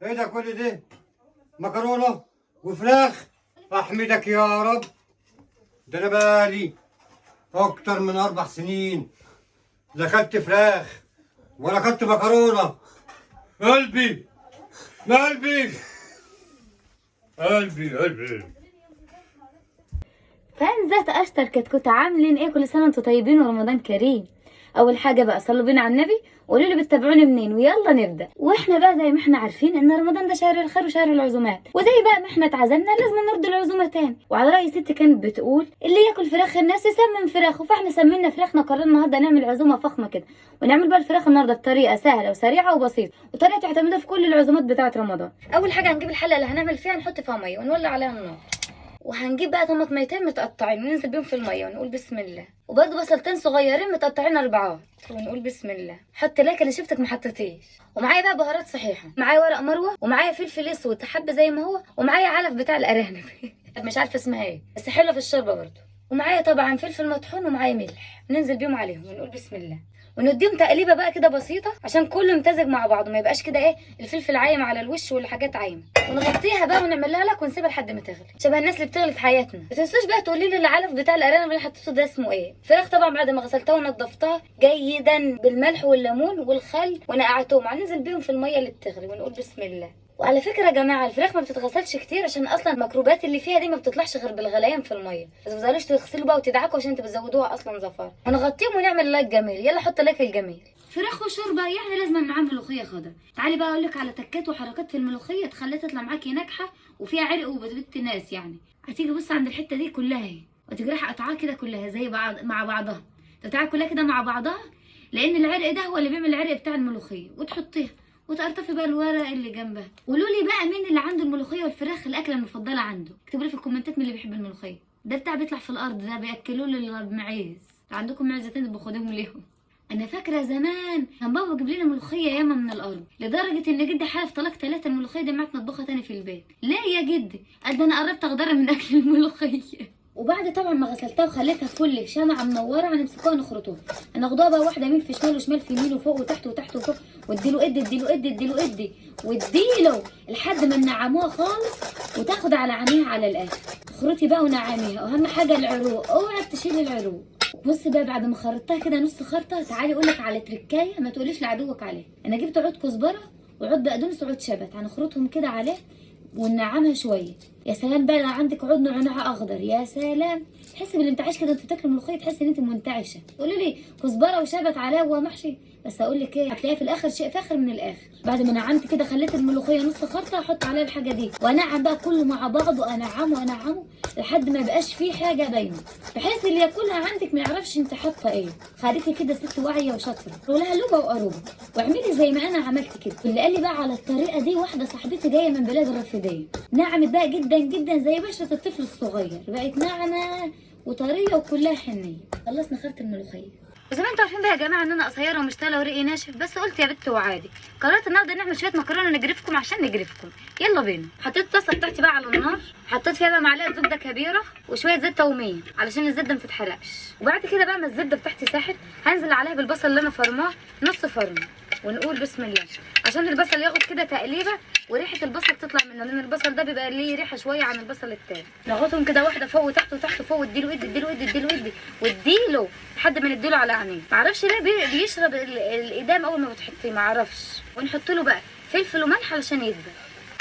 ايه ده كل ده؟ مكرونه وفراخ. احمدك يا رب. ده انا بقالي اكتر من 4 سنين لا اكلت فراخ ولا اكلت مكرونه. قلبي قلبي قلبي قلبي. فان ذات اشطر كتكوت، عاملين ايه؟ كل سنه وانتم طيبين ورمضان كريم. اول حاجه بقى صلوا بينا على النبي وقولوا لي بتتابعوني منين، ويلا نبدا. واحنا بقى زي ما احنا عارفين ان رمضان ده شهر الخير وشهر العزومات، وزي بقى ما احنا اتعزمنا لازم نرد العزومه تاني. وعلى راي ستي كانت بتقول اللي ياكل فراخ الناس يسمن فراخه، فاحنا سمينا فراخنا. قررنا النهارده نعمل عزومه فخمه كده، ونعمل بقى الفراخ النهارده بطريقه سهله وسريعه وبسيطه، وطريقه تعتمدها في كل العزومات بتاعه رمضان. اول حاجه هنجيب الحله اللي هنعمل فيها، نحط فيها ميه ونولع عليها النار، وهنجيب بقى طماطميتين متقطعين وننزل بيهم في الميه ونقول بسم الله، وبرده بصلتين صغيرين متقطعين 4 ونقول بسم الله. حط لايك اللي شفتك ما حطيتيش. ومعايا بقى بهارات صحيحه، معايا ورق مروه، ومعايا فلفل اسود حبه زي ما هو، ومعايا علف بتاع الارانب مش عارفه اسمها ايه بس حلوه في الشوربه برده، ومعايا طبعا فلفل مطحون، ومعايا ملح. ننزل بيهم عليهم ونقول بسم الله، ونديهم تقليبه بقى كده بسيطه عشان كله يمتزج مع بعضه، ما يبقاش كده ايه الفلفل عايم على الوش والحاجات عايمه. ونغطيها بقى ونعملها لك ونسيبها لحد ما تغلي، شبه الناس اللي بتغلي في حياتنا. ما تنسوش بقى تقولي لي العلف بتاع الارانب اللي حطيته ده اسمه ايه. فراخ طبعا بعد ما غسلتها ونضفتها جيدا بالملح والليمون والخل ونقعتهم، هننزل بيهم في الميه اللي بتغلي ونقول بسم الله. وعلى فكره يا جماعه الفراخ ما بتتغسلش كتير عشان اصلا الميكروبات اللي فيها دي ما بتطلعش غير بالغليان في الميه، ما تفضلوش تغسلوا بقى وتدعكوا عشان انتوا بتزودوها اصلا زفاره. ونغطيهم ونعمل لايك جميل. يلا حط لايك الجميل. فراخ وشوربه يعني لازم معاها ملوخيه خضراء. تعالي بقى اقول لك على تكات وحركات في الملوخيه تخليها تطلع معاكي ناجحه وفيها عرق وبتبت ناس. يعني هتيجي بص عند الحته دي كلها اهي، وتيجي رايحه قطعاها كده كلها زي بعض مع بعضها، تقطعها كلها كده مع بعضها، لان العرق ده هو اللي بيعمل العرق بتاع الملوخيه، وتحطيها وتقرطفي بقى الورق اللي جنبها. قولوا لي بقى مين اللي عنده الملوخيه والفراخ الاكله المفضله عنده، اكتبوا لي في الكومنتات مين اللي بيحب الملوخيه. ده بتاع بيطلع في الارض، ده بياكلوه للمعيز. عندكم معزتين باخدهم ليهم. انا فاكره زمان كان بابا بيجيب لنا ملوخيه ياما من الارض، لدرجه ان جدي حلف طلاق 3 الملوخيه دي معاك نطبخها تاني في البيت. لا يا جدي، قد انا قربت اغدر من اكل الملوخيه. وبعد طبعا ما غسلتها وخليتها فل شمعه منوره، هنمسكوها نخرطوها، هناخدوها بقى واحده يمين في شمال وشمال في يمين وفوق وتحت وتحت وفوق، واديله ادي واديله لحد ما ننعموها خالص وتاخد على عينيها على الاخر. اخرطي بقى ونعميها، واهم حاجه العروق، اوعي تشيلي العروق. بصي بقى بعد ما خرطتها كده نص خرطه، تعالي اقول لك على تركايه ما تقوليش لعدوك عليها. انا جبت عود كزبره وعود بقدونس وعود شبت، هنخرطهم كده عليه وننعمها شويه. يا سلام بقى لو عندك عود نعناع اخضر، يا سلام، تحسي بالانتعاش كده انت بتاكلي ملوخيه، تحسي ان انت منتعشه. تقولي لي كزبره وشبت عليها ومحشي، بس اقول لك ايه، هتلاقيها في الاخر شيء فاخر من الاخر. بعد ما نعمت كده خليت الملوخيه نص خرطه، احط عليها الحاجه دي وانعم بقى كله مع بعض، وانعمه لحد ما يبقاش فيه حاجه باينه، بحيث اللي ياكلها عندك ما يعرفش انت حاطه ايه. خليكي كده ست واعيه وشاطره ولها لبه وقروبه، واعملي زي ما انا عملت كده. اللي قال لي بقى على الطريقه دي واحده صاحبتي جايه من بلاد الرافديه، نعمت بقى جدا جدا زي بشره الطفل الصغير، بقت ناعمه وطريه وكلها حنيه. خلصنا خرط الملوخيه. وزي ما انتوا عارفين بقى يا جماعه ان انا قصيره ومش طايله ورقي ناشف، بس قلت يا بت وعادي قررت النهارده نعمل شويه مكرونه نجرفكم عشان نجرفكم. يلا بينا. حطيت الطاسه بتاعتي بقى على النار، حطيت فيها بقى معلقه زبده كبيره وشويه زيت توميه علشان الزبده ما تتحرقش. وبعد كده بقى ما الزبده بتاعتي ساحت، هنزل عليها بالبصل اللي انا فرماه نص فرم، ونقول بسم الله عشان البصل ياخد كده تقليبه وريحه البصل تطلع منه، لان البصل ده بيبقى ليه ريحه شويه عن البصل التاني. ناخدهم كده واحده فوق وتحت وتحت وفوق، واديله واديله لحد ما نديله على عينيه. معرفش ليه بيشرب الادام اول ما بتحطيه، معرفش. ونحط له بقى فلفل وملح علشان يدبل.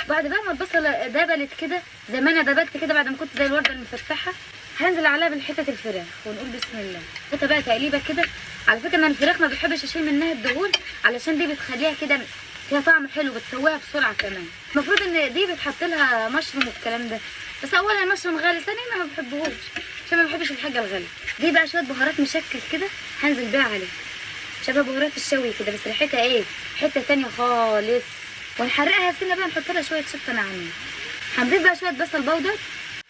بعد بقى ما البصله دبلت كده زي ما انا دبلت كده، بعد ما كنت زي الورده المفتحه، هنزل عليها بالحته الفراخ ونقول بسم الله. حتى بقى تقليبه كده. على فكره انا الفراخ ما بحبش اشيل منها الدهون علشان دي بتخليها كده فيها طعم حلو، بتسويها بسرعه كمان. المفروض ان دي بتحط لها مشروم والكلام ده، بس اولا المشروم غالي، ثانيا انا ما بحبهوش عشان ما بحبش الحاجه الغاليه. دي بقى شويه بهارات مشكل كده هنزل بيها عليها شبه بهارات الشوي كده، بس ريحتها ايه حته تانيه خالص. ونحرقها سنه بقى، نحط لها شويه شطه ناعمين. هنضيف بقى شويه بصل بودر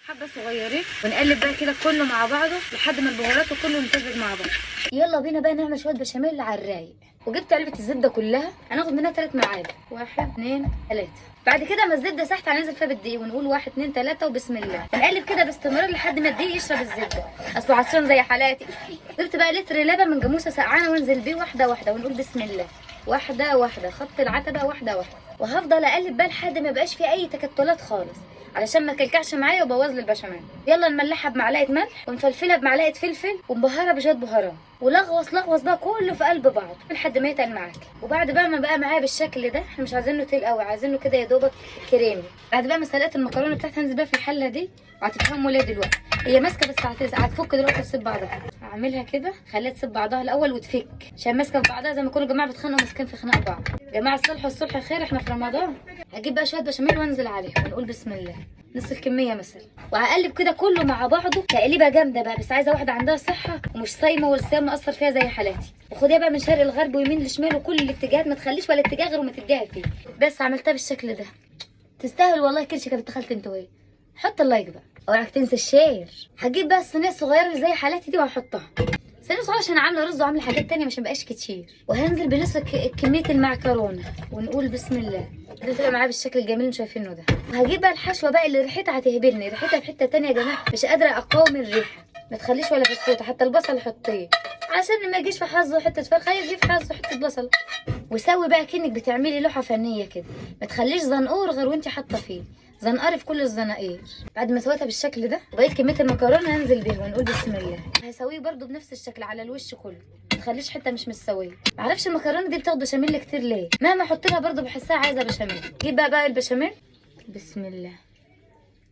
حبه صغيرين، ونقلب بقى كده كله مع بعضه لحد ما البهارات كله يمتزج مع بعض. يلا بينا بقى نعمل شويه بشاميل على الرايق. وجبت علبه الزبده كلها، هناخد منها 3 معالق، 1 2 3. بعد كده ما الزبده ساحت هننزل فيها بالدقيق ونقول 1 2 3 وبسم الله. نقلب كده باستمرار لحد ما الدقيق يشرب الزبده، اصله عطشان زي حالاتي. جبت بقى لتر لبن من جاموسه سقعانه وانزل بيه واحده واحده ونقول بسم الله، واحده واحده، خط العتبه واحده واحده. وهفضل اقلب بقى لحد ما يبقاش فيه اي تكتلات خالص، علشان ما تكلكعش معايا وبوظ لي البشاميل. يلا نملحها بمعلقه ملح ونفلفلها بمعلقه فلفل ونبهرها بشويه بهارات، ولغوص لغوص بقى كله في قلب بعض لحد ما يتقل معاكي. وبعد بقى ما بقى معايا بالشكل ده، احنا مش عايزينه تقيل قوي، عايزينه كده يا دوبك كريمي. بعد بقى ما سلقت المكرونه بتاعتي هنزل بقى في الحله دي، وهتفهموا ليه دلوقتي. هي ماسكه بس هتفك دلوقتي وتسيب بعضها. هعملها كده خليها تسيب بعضها الاول وتفك، عشان ماسكه في بعضها زي ما يكونوا الجماعه بيتخانقوا ماسكين في خناق بعض. جماعه الصلح والصلح خير، احنا في رمضان. هجيب بقى شويه بشاميل وانزل عليهم ونقول بسم الله، نص الكميه مثلا، وهقلب كده كله مع بعضه تقليبه جامده بقى. بس عايزه واحده عندها صحه ومش صايمه والصيام مأثر فيها زي حالاتي، وخديها بقى من شرق الغرب ويمين لشمال وكل الاتجاهات، ما تخليش ولا اتجاه غير وما تديها فيه. بس عملتها بالشكل ده، تستاهل والله كل شيء. كانت دخلت انت وهي، حط اللايك بقى، اوعك تنسى الشير. هجيب بقى الصينيه الصغيره اللي زي حالاتي دي وهحطها صينيه صغيره، عشان عامله رز وعامله حاجات تانية مش مبقاش كتير. وهنزل بنصف كميه المعكرونه ونقول بسم الله. ده تبقى معاه بالشكل الجميل اللي شايفينه ده. وهجيب بقى الحشوه بقى اللي ريحتها هتهبلني، ريحتها في حته تانية يا جماعه، مش قادره اقاوم الريحه. ما تخليش ولا فتفوته، حتى البصل حطيه عشان ما يجيش في حظه حته فرخه، يجي في حظه حته بصل. وسوي بقى كأنك بتعملي لوحه فنيه كده، ما تخليش زنقور غير وانت حاطه فيه، زنقري في كل الزناقير. بعد ما سويتها بالشكل ده وبقيت كميه المكرونه هنزل بيها ونقول بسم الله. هسويه برده بنفس الشكل على الوش كله، ما تخليش حته مش متسويه. معرفش المكرونه دي بتاخد بشاميل كتير ليه، مهما احط لها برده بحسها عايزه بشاميل. جيب بقى البشاميل بسم الله،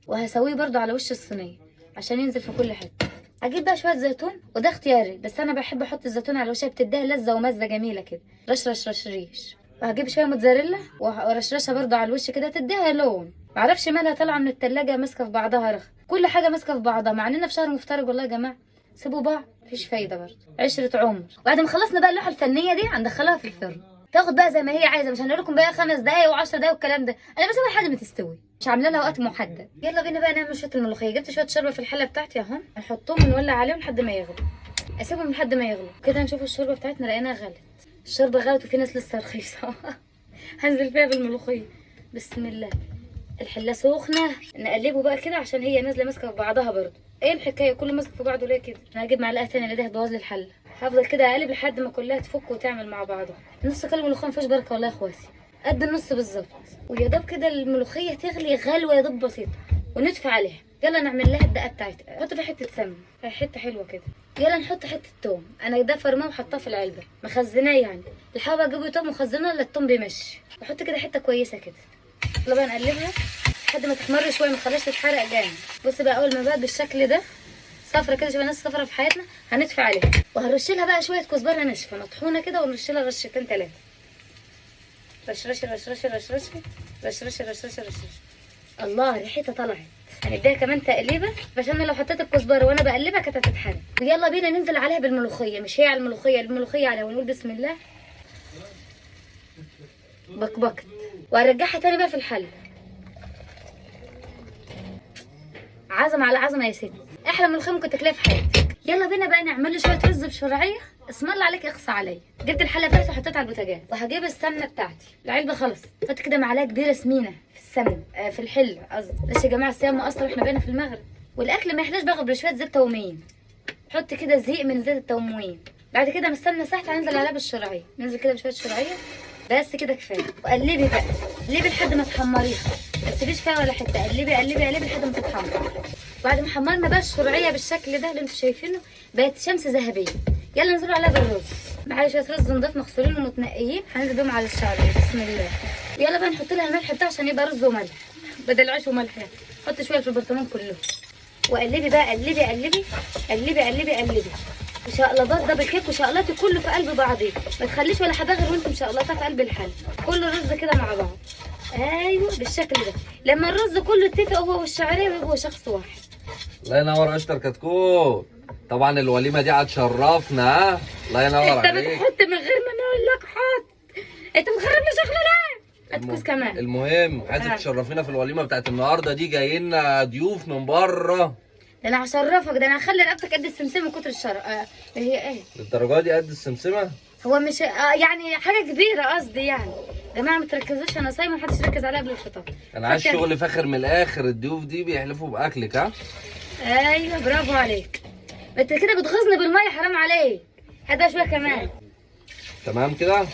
وهسويه برده على وش الصينيه عشان ينزل في كل حته. هجيب بقى شويه زيتون، وده اختياري بس انا بحب احط الزيتون على وشها، بتديها لذه ومزه جميله كده، رش ريش. وهجيب شويه موتزاريلا وارشرشها برده على الوش كده تديها لون. معرفش مالها طالعه من التلاجة ماسكه في بعضها رخ، كل حاجه ماسكه في بعضها، مع اننا في شهر مفترج والله يا جماعه. سيبوا بعض مفيش فايده برده، عشره عمر. بعد ما خلصنا بقى اللوحه الفنيه دي هندخلها في الفرن، تاخد بقى زي ما هي عايزه، مش هنقول لكم بقى 5 دقايق و10 دقايق والكلام ده، انا بسيبها لحد ما تستوي، مش عامله لها وقت محدد. يلا بينا بقى نعمل شويه الملوخيه. جبت شويه شوربه في الحله بتاعتي اهو، هنحطهم ونولع عليهم لحد ما يغلوا، اسيبهم لحد ما يغلوا كده. هنشوف الشوربه بتاعتنا لقيناها غلت، الشوربه غلت وفي ناس لسه رخيصه. هنزل فيها بالملوخيه بسم الله. الحله سخنه، نقلبه بقى كده عشان هي نازله ماسكه في بعضها برضه. ايه الحكايه كله ماسك في بعضه ليه كده؟ انا هجيب معلقه ثانيه اللي دي هتبوظ لي الحله. هفضل كده اقلب لحد ما كلها تفك وتعمل مع بعضها. نص كيلو ملوخيه مفيش بركه والله يا اخواتي، قد النص بالظبط. ويا دوب كده الملوخيه تغلي غلوه يا دوب بسيطه ونطفي عليها. يلا نعمل لها الدقه بتاعتها، نحط فيها حته سمنه، حته حلوه كده. يلا نحط حته توم، انا ده فرماه وحطاه في العلبه مخزناه يعني، الحابه اجيبه توم مخزناه الا التوم بيمشي. واحط كده حته كويسه كده. يلا بقى نقلبها لحد ما تحمر شويه، ما تخليش تتحرق جامد. بص بقى اول ما بقى بالشكل ده صفرة كده، شبه الناس صفرة في حياتنا، هنطفي عليها. وهنرش لها بقى شويه كزبره ناشفه مطحونه كده، ونرش لها رشتين 3. رش رش رش رش رش رش رش رش رش رش رش. الله ريحتها طلعت. هنديها كمان تقليبه عشان لو حطيت الكزبره وانا بقلبها كانت هتتحرق. ويلا بينا ننزل عليها بالملوخيه، مش هي على الملوخيه، الملوخيه عليها، ونقول بسم الله. بكبكت وهرجعها تاني بقى في الحله. عزمه على عزمه يا ستي، احلى ملوخيه ممكن تاكليها في حياتك. يلا بينا بقى نعمل له شويه رز بشرعيه، اسم الله عليك اخصى عليا. جبت الحله بتاعتي وحطيتها على البوتاجاز، وهجيب السمنه بتاعتي، العلبه خلص. حط كده معلقه كبيره سمينه في السمنه، في الحله قصدي. بس يا جماعه الصيام مقصر واحنا بقينا في المغرب، والاكل ما يحلاش بقى غير بشويه زيت تومين. حط كده زيق من زيت التومين. بعد كده ما السمنه ساحت هننزل عليها بالشرعيه، ننزل كده بشويه شرعيه بس كده كفايه. وقلبي بقى، قلبي لحد ما تحمريها، ما تسيبيش فيها ولا حته، قلبي قلبي قلبي لحد ما تتحمر. بعد ما حمرنا بقى الشرعيه بالشكل ده اللي انتوا شايفينه، بقت شمس ذهبيه. يلا ننزل عليها بالرز. معايا شويه رز نضاف مغسولين ومتنقيين، هننزل بيهم على الشعريه بسم الله. يلا بقى نحط لها الملح بتاعها عشان يبقى رز وملح بدل عيش وملح يعني. حط شويه في البرطمان كله، وقلبي بقى قلبي قلبي قلبي قلبي قلبي. وشقلبات دبل كيك وشقلاتي كله في قلب بعضيه، ما تخليش ولا حبه غير وانت مشقلطاه في قلب الحل، كله رز كده مع بعض. ايوه بالشكل ده. لما الرز كله يتفق هو والشعريه ويبقوا شخص واحد. الله ينور اشطر كتكوت. طبعا الوليمه دي هتشرفنا. ها الله ينور انت عليك. بتحط من غير ما نقول لك حط، انت مخرب لي شغله ليه؟ هتكوس كمان. المهم عايزك تشرفينا في الوليمه بتاعت النهارده دي، جايين لنا ضيوف من بره. ده انا هشرفك، ده انا هخلي رقبتك قد السمسم من كتر الشرف. هي ايه؟ للدرجه دي قد السمسمه؟ هو مش يعني حاجه كبيره قصدي يعني. يا جماعه ما تركزوش، انا صايمه محدش يركز عليها قبل الفطار. انا عايز شغل فاخر من الاخر، الضيوف دي بيحلفوا باكلك. ها ايوه برافو عليك. انت كده بتغزني بالميه، حرام عليك. هات شويه كمان. تمام كده.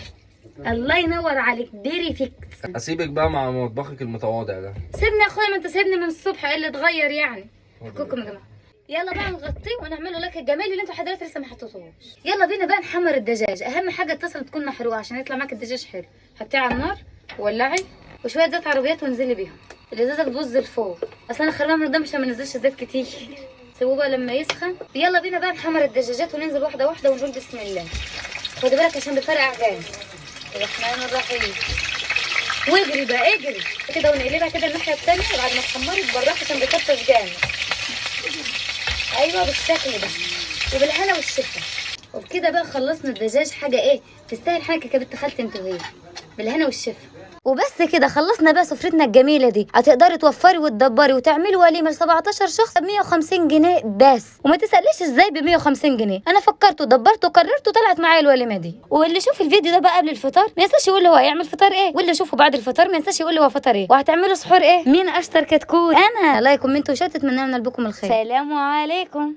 الله ينور عليك، بيرفكت. اسيبك بقى مع مطبخك المتواضع ده. سيبني يا اخويا، ما انت سيبني من الصبح، ايه اللي اتغير يعني؟ فككم يا جماعه. يلا بقى نغطيه ونعمله لك الجمال اللي انتوا حضرتك لسه ما حطيتوش. يلا بينا بقى نحمر الدجاج. اهم حاجه الطاسه تكون محروقه عشان يطلع معاك الدجاج حلو. حطيه على النار وولعي وشويه زيت عربيات وانزلي بيهم. الازازه تبوظ لفوق، اصل انا خربانه من قدام عشان ما ننزلش زيت كتير. سيبوه بقى لما يسخن. يلا بينا بقى نحمر الدجاجات وننزل واحده واحده ونقول بسم الله. خدي بالك عشان بتفرقع جامد. الرحمن الرحيم. واجري بقى اجري كده ونقلبها كده الناحيه الثانيه بعد ما اتحمرت بالراحه عشان بتطفش جامد. ايوه بالشكل ده وبالهنا والشفا. وبكده بقى خلصنا الدجاج. حاجه ايه تستاهل حاجه كبت خالتي انت وهي. بالهنا والشفا. وبس كده خلصنا بقى سفرتنا الجميله دي. هتقدري توفري وتدبري وتعملي وليمه ل 17 شخص ب 150 جنيه بس. وما تساليش ازاي ب 150 جنيه، انا فكرت ودبرت وقررت وطلعت معايا الوليمه دي. واللي يشوف الفيديو ده بقى قبل الفطار ما ينساش يقول لي هو هيعمل فطار ايه، واللي يشوفه بعد الفطار ما ينساش يقول لي هو فطار ايه وهتعملوا سحور ايه. مين اشطر كتكوت؟ انا. لايك ومنتوا وشات، اتمنى لكم الخير. سلام عليكم.